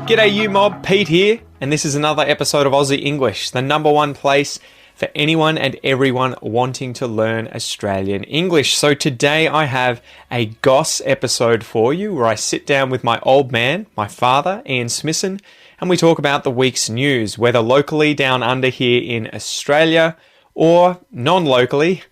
G'day you mob, Pete here, and this is another episode of Aussie English, the number one place for anyone and everyone wanting to learn Australian English. So today I have a Goss episode for you where I sit down with my old man, my father, Ian Smissen, and we talk about the week's news, whether locally down under here in Australia or non-locally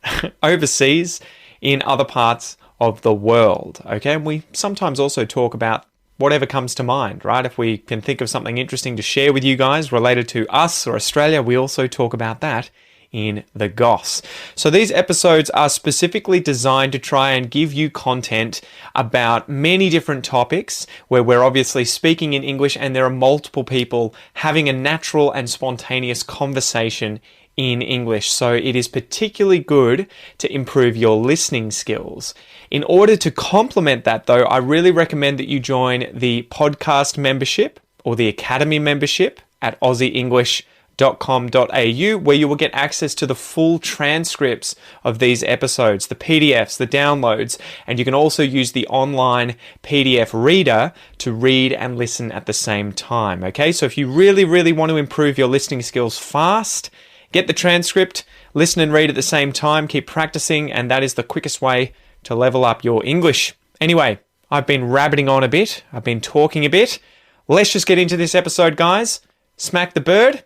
overseas in other parts of the world. Okay, and we sometimes also talk about whatever comes to mind, right? If we can think of something interesting to share with you guys related to us or Australia, we also talk about that in the Goss. So these episodes are specifically designed to try and give you content about many different topics where we're obviously speaking in English and there are multiple people having a natural and spontaneous conversation in English. So it is particularly good to improve your listening skills. In order to complement that though, I really recommend that you join the podcast membership or the academy membership at aussieenglish.com.au, where you will get access to the full transcripts of these episodes, the PDFs, the downloads, and you can also use the online PDF reader to read and listen at the same time. Okay, so if you really want to improve your listening skills fast, get the transcript, listen and read at the same time, keep practicing, and that is the quickest way to level up your English. Anyway, I've been rabbiting on a bit. I've been talking a bit. Let's just get into this episode, guys. Smack the bird,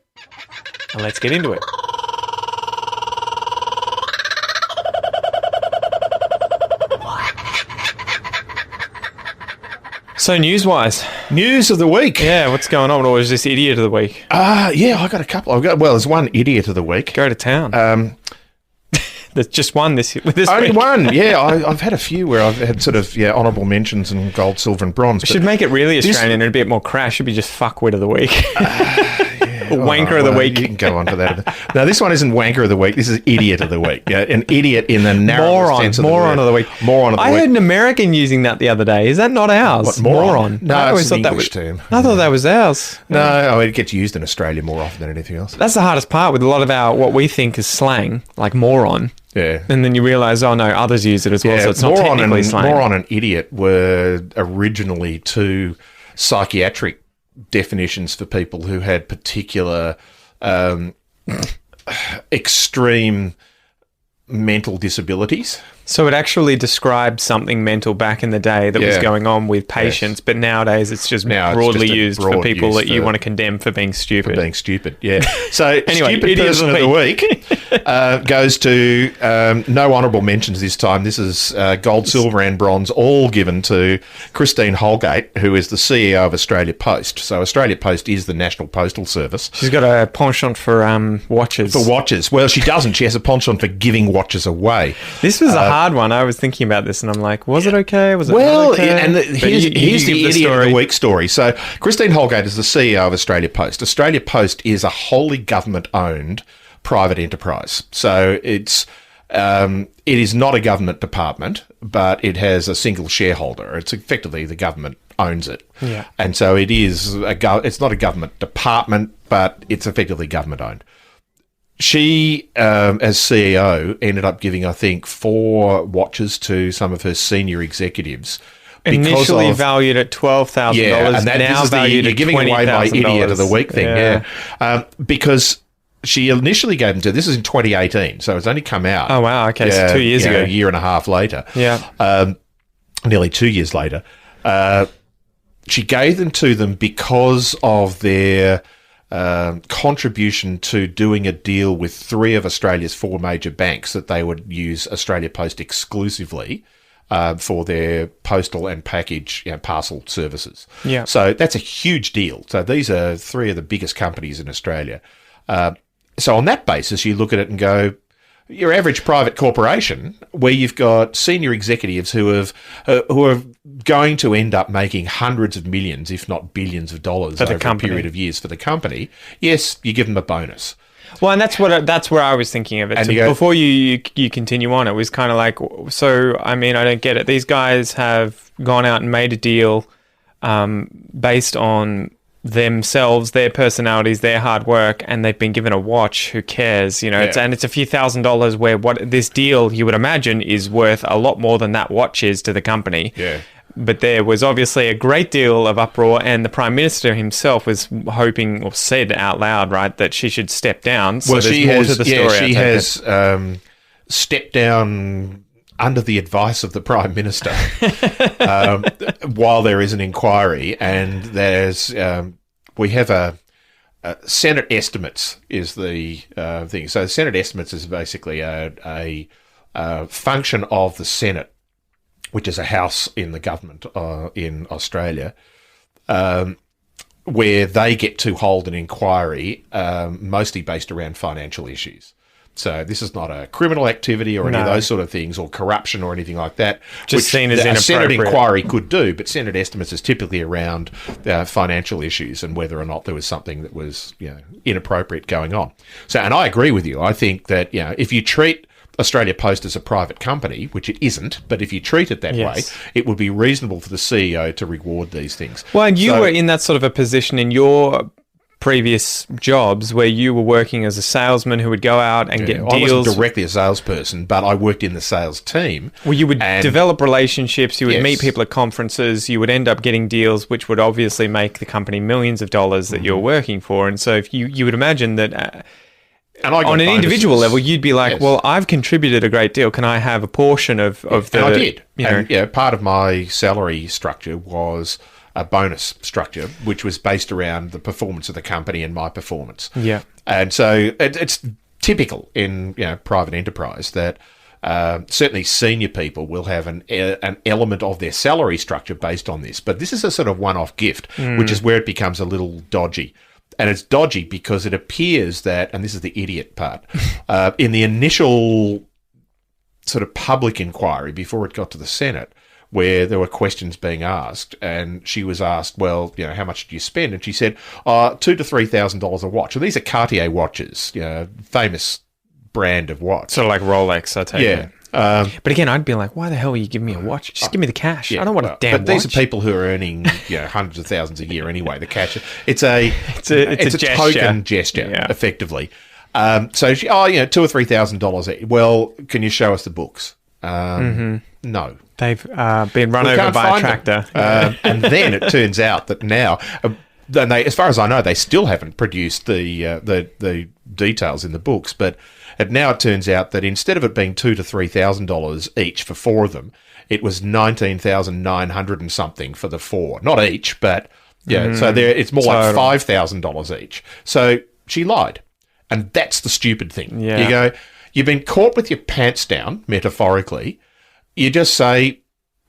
and let's get into it. So news-wise. News of the week. Yeah, what's going on? Or is this idiot of the week? Yeah, I got a couple. There's one idiot of the week. Go to town. There's just one this Only week. one, yeah. I've had a few where I've had sort of, honourable mentions and gold, silver and bronze. Should make it really Australian and a bit more crash. Should be just fuckwit of the week. Wanker of the week. You can go on to that. No, this one isn't wanker of the week. This is idiot of the week. Yeah, an idiot in the narrow sense of the word. Moron of the week. Moron of the week. I heard an American using that the other day. Is that not ours? What, moron? No, I always it's an thought English that was, term. I thought that was ours. No, it gets used in Australia more often than anything else. That's the hardest part with a lot of what we think is slang, like moron. Yeah. And then you realise, oh no, others use it as well, so it's not technically slang. Moron and idiot were originally two psychiatric definitions for people who had particular extreme mental disabilities. So it actually described something mental back in the day that was going on with patients, but nowadays it's just broadly used for people that you want to condemn for being stupid. For being stupid, yeah. So anyway, stupid person of the week goes to no honourable mentions this time. This is gold, silver and bronze, all given to Christine Holgate, who is the CEO of Australia Post. So Australia Post is the National Postal Service. She's got a penchant for watches. For watches. Well, she doesn't. She has a penchant for giving watches away. This was a hard one. I was thinking about this and I'm like, was it okay? Was it not okay? And here's the idiot of the week story. So Christine Holgate is the CEO of Australia Post. Australia Post is a wholly government-owned private enterprise. So it is not a government department, but it has a single shareholder. It's effectively the government owns it. Yeah. And so it is it's not a government department, but it's effectively government-owned. She, as CEO, ended up giving, I think, 4 watches to some of her senior executives. Initially valued at $12,000. Yeah, and now valued at $20,000. You're giving away my idiot of the week thing, yeah. Because she initially gave them to, this is in 2018, so it's only come out. Oh, wow, okay, so 2 years ago. A year and a half later. Yeah. Nearly 2 years later. She gave them to them because of their contribution to doing a deal with 3 of Australia's 4 major banks that they would use Australia Post exclusively for their postal and package parcel services. Yeah. So that's a huge deal. So these are 3 of the biggest companies in Australia. So on that basis, you look at it and go, your average private corporation, where you've got senior executives who are going to end up making hundreds of millions, if not billions of dollars over a period of years for the company, yes, you give them a bonus. Well, and that's where I was thinking of it. So before you continue on, it was kind of like, so, I mean, I don't get it. These guys have gone out and made a deal based on themselves, their personalities, their hard work, and they've been given a watch. Who cares? You know, it's a few $1,000s where what this deal, you would imagine, is worth a lot more than that watch is to the company. Yeah. But there was obviously a great deal of uproar, and the Prime Minister himself was hoping, or said out loud, right, that she should step down. So Well, there's she more has, to the story. she has stepped down under the advice of the Prime Minister while there is an inquiry, and there's we have a Senate estimates is the thing. So Senate estimates is basically a function of the Senate, which is a house in the government in Australia, where they get to hold an inquiry mostly based around financial issues. So this is not a criminal activity or any of those sort of things, or corruption or anything like that. Just which seen as a Senate inappropriate. inquiry could do, but Senate estimates is typically around financial issues and whether or not there was something that was inappropriate going on. So, and I agree with you. I think that if you treat Australia Post as a private company, which it isn't, but if you treat it that way, it would be reasonable for the CEO to reward these things. Well, and you were in that sort of a position in your previous jobs where you were working as a salesman who would go out and get deals. I wasn't directly a salesperson, but I worked in the sales team. Well, you would develop relationships, you would meet people at conferences, you would end up getting deals which would obviously make the company millions of dollars that you're working for. And so if you would imagine that and I got on an bonuses. individual level, you'd be like, well, I've contributed a great deal. Can I have a portion of the... And I did. And part of my salary structure was a bonus structure, which was based around the performance of the company and my performance. Yeah. And so it's typical in private enterprise that certainly senior people will have an element of their salary structure based on this. But this is a sort of one-off gift, which is where it becomes a little dodgy. And it's dodgy because it appears that, and this is the idiot part, in the initial sort of public inquiry before it got to the Senate, where there were questions being asked, and she was asked, well, how much did you spend? And she said, $2,000 to $3,000 a watch. And these are Cartier watches, famous brand of watch. Sort of like Rolex, I take it. But again, I'd be like, why the hell are you giving me a watch? Just give me the cash. I don't want a damn watch. But these are people who are earning hundreds of thousands a year anyway. The cash, it's a token gesture, effectively. So she, $2,000 or $3,000. Well, can you show us the books? No. They've been run over by a tractor. And then it turns out that now, and as far as I know, they still haven't produced the details in the books, but now it turns out that instead of it being $2,000 to $3,000 each for four of them, it was $19,900 and something for the four. Not each, but so it's more like $5,000 each. So she lied. And that's the stupid thing. Yeah. You go, you've been caught with your pants down, metaphorically. You just say,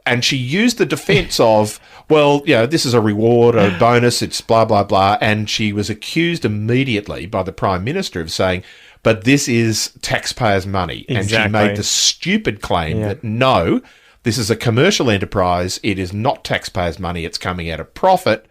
and she used the defense of, well, this is a reward, a bonus, it's blah, blah, blah. And she was accused immediately by the Prime Minister of saying, but this is taxpayers' money. Exactly. And she made the stupid claim that, no, this is a commercial enterprise. It is not taxpayers' money. It's coming out of profit.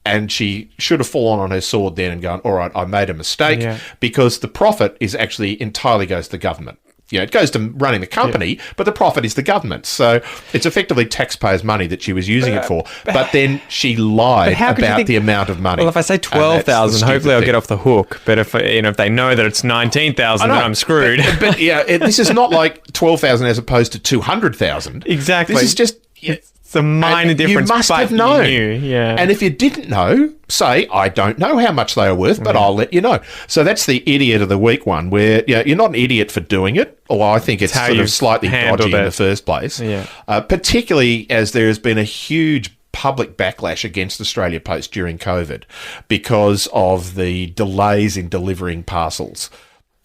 And she should have fallen on her sword then and gone, all right, I made a mistake, because the profit is actually entirely goes to the government. It goes to running the company, but the profit is the government. So it's effectively taxpayers' money that she was using it for. But then she lied about the amount of money. Well, if I say 12,000, hopefully I'll get off the hook. But if they know that it's 19,000, then I'm screwed. But this is not like 12,000 as opposed to 200,000. Exactly. This is just... It's a minor difference. You must have known. And if you didn't know, say, I don't know how much they are worth, but I'll let you know. So that's the idiot of the week one, where you're not an idiot for doing it, although I think it's sort of slightly dodgy in the first place. Yeah. Particularly as there has been a huge public backlash against Australia Post during COVID because of the delays in delivering parcels.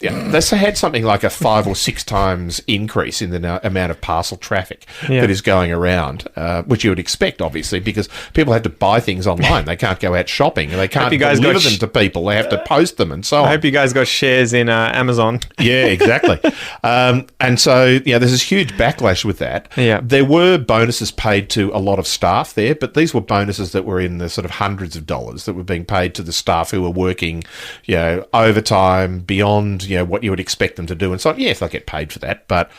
Yeah, they had something like a 5 or 6 times increase in the amount of parcel traffic that is going around, which you would expect, obviously, because people have to buy things online. They can't go out shopping, and they can't deliver them to people. They have to post them and so on. I hope you guys got shares in Amazon. Yeah, exactly. And so, there's this huge backlash with that. Yeah. There were bonuses paid to a lot of staff there, but these were bonuses that were in the sort of hundreds of dollars that were being paid to the staff who were working, overtime, beyond what you would expect them to do, and so yes, they'll get paid for that. But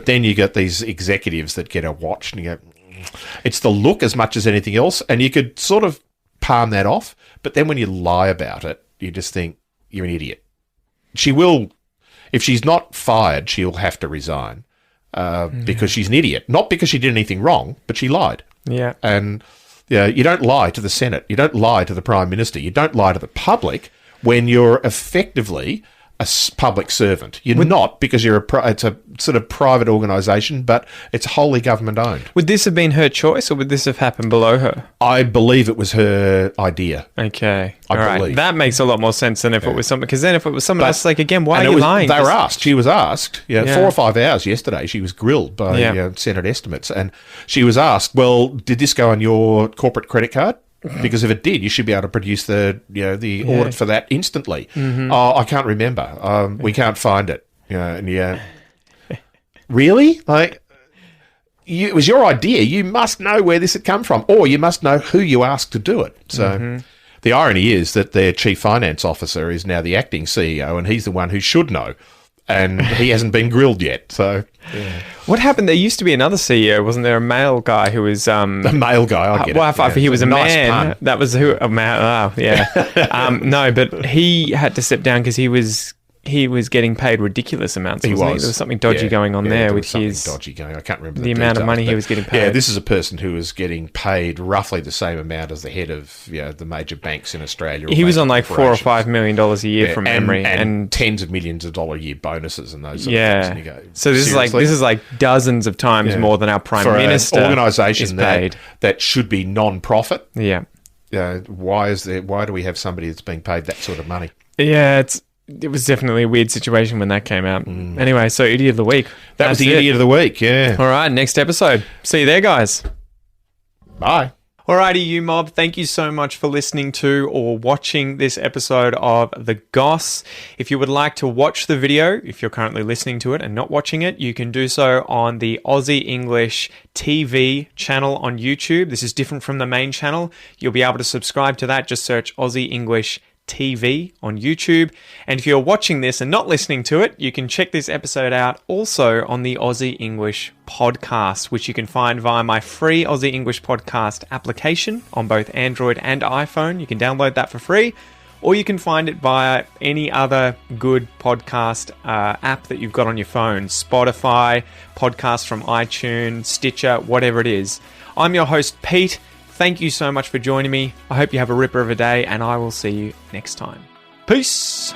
then you get these executives that get a watch, and you go, it's the look as much as anything else, and you could sort of palm that off. But then when you lie about it, you just think you're an idiot. She will, if she's not fired, she'll have to resign. because she's an idiot. Not because she did anything wrong, but she lied. Yeah. And you don't lie to the Senate. You don't lie to the Prime Minister. You don't lie to the public when you're effectively a public servant. You're not, because it's a sort of private organisation, but it's wholly government owned. Would this have been her choice, or would this have happened below her? I believe it was her idea. Okay. I believe. That makes a lot more sense than if it was something, because then if it was someone else, like, again, why are you lying? They were asked. She was asked. 4 or 5 hours yesterday. She was grilled by Senate estimates, and she was asked, well, did this go on your corporate credit card? Because if it did, you should be able to produce the audit for that instantly. Mm-hmm. Oh, I can't remember. We can't find it. Really? Like, it was your idea. You must know where this had come from, or you must know who you asked to do it. So the irony is that their chief finance officer is now the acting CEO, and he's the one who should know. And he hasn't been grilled yet. So, what happened? There used to be another CEO, wasn't there? A male guy who was a male guy. I get it. He was a nice man. Pun. That was who? A man. Oh, yeah. No, but he had to step down because he was getting paid ridiculous amounts. There was something dodgy going on there with his dodgy going. I can't remember the amount of money he was getting paid. Yeah, this is a person who was getting paid roughly the same amount as the head of the major banks in Australia. He was on like $4 or $5 million a year from memory, and tens of millions of dollars a year bonuses and those. Sort of things. And So this is like dozens of times more than our prime minister. An organisation that should be non-profit. Yeah. Why do we have somebody that's being paid that sort of money? Yeah, it was definitely a weird situation when that came out. Anyway, so Idiot of the Week. That was the Idiot of the Week, yeah. All right, next episode. See you there, guys. Bye. Alrighty, you mob. Thank you so much for listening to or watching this episode of The Goss. If you would like to watch the video, if you're currently listening to it and not watching it, you can do so on the Aussie English TV channel on YouTube. This is different from the main channel. You'll be able to subscribe to that. Just search Aussie English TV on YouTube. And if you're watching this and not listening to it, you can check this episode out also on the Aussie English podcast, which you can find via my free Aussie English podcast application on both Android and iPhone. You can download that for free, or you can find it via any other good podcast app that you've got on your phone. Spotify, podcasts from iTunes, Stitcher, whatever it is. I'm your host, Pete. Thank you so much for joining me. I hope you have a ripper of a day, and I will see you next time. Peace.